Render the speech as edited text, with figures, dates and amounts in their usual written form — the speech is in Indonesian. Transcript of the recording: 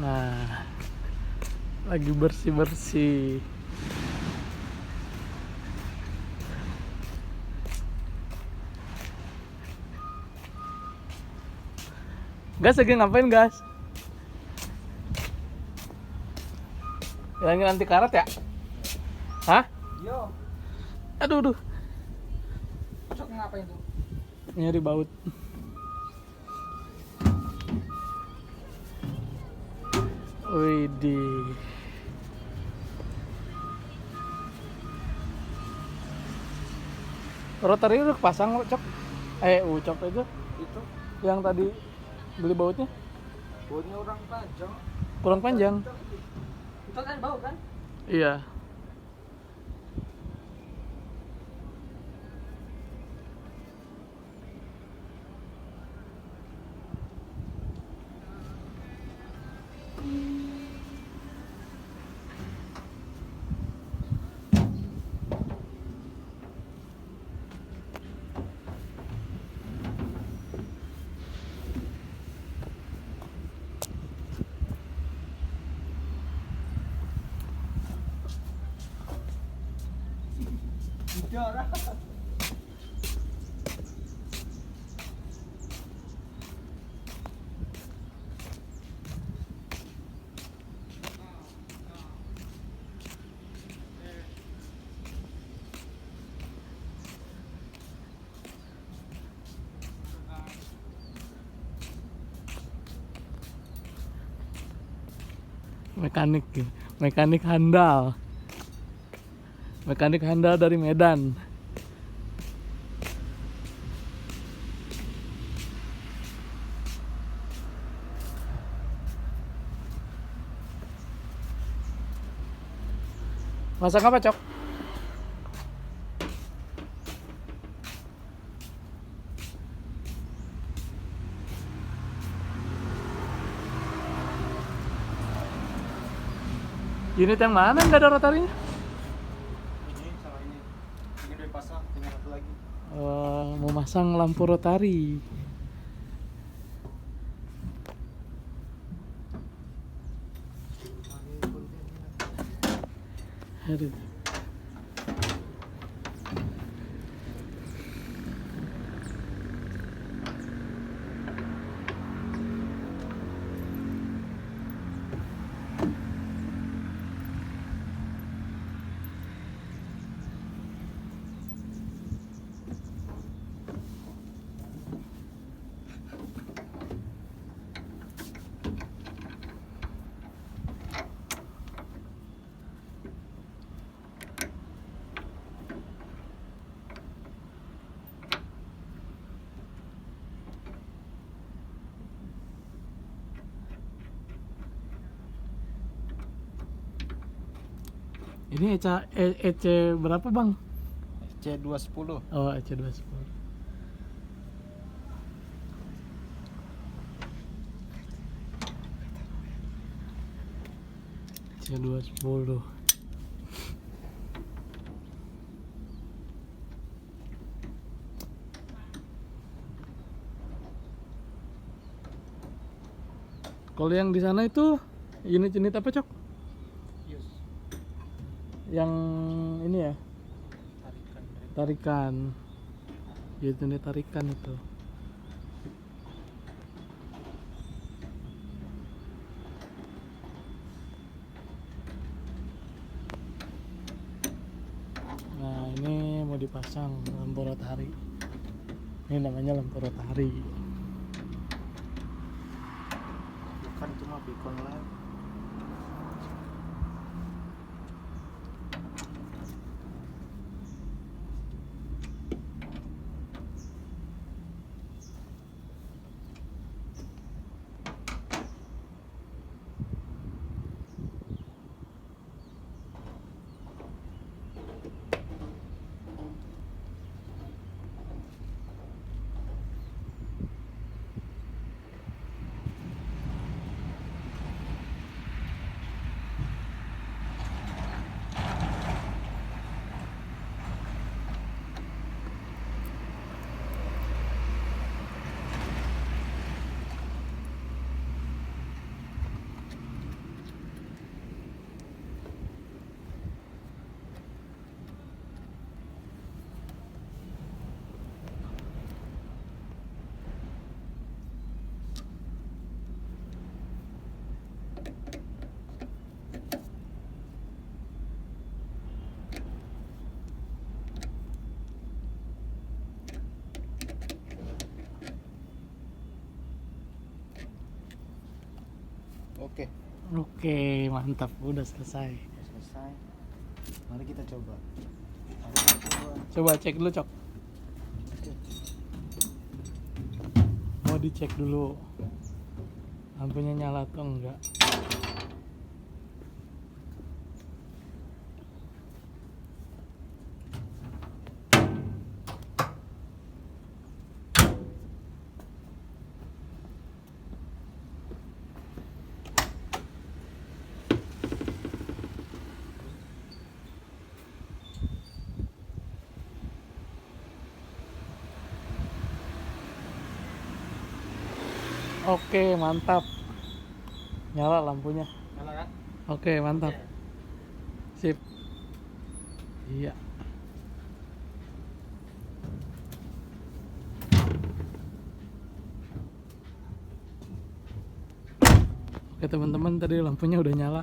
Nah, lagi bersih-bersih. Gas lagi ngapain, Gas? Yang anti karat ya? Hah? Yo, Aduh. cocok ngapain tuh? Nyari baut. Widih. Rotary udah pasang, Cok. Ucok itu Itu yang tadi beli bautnya bautnya orang panjang. kurang panjang. Itu kan bau kan? Iya. Udah. Mekanik handal. Mekanik handal dari Medan. Masak apa, Cok? Unit yang mana nggak ada rotarinya? Ini sama ini. Ini udah pasang, tinggal satu lagi. Mau masang lampu rotari. Aduh. Ini EC berapa, Bang? C210. Oh, EC 210. EC 210. Kalau yang di sana itu unit-unit apa, Cok? Yes. Yang ini ya, Tarikan. tarikan. Unit tarikan itu. Nah, ini mau dipasang lampu rotari. Ini namanya lampu rotari. Bukan cuma beacon light. Oke, mantap, udah selesai. Udah selesai. Mari kita coba. Mari kita coba. Coba cek dulu, Cok. Mau dicek dulu lampunya nyala atau enggak. Oke, mantap. Nyala lampunya. Nyala kan? Oke, mantap. Oke. Sip. Iya. Oke teman-teman, tadi lampunya udah nyala.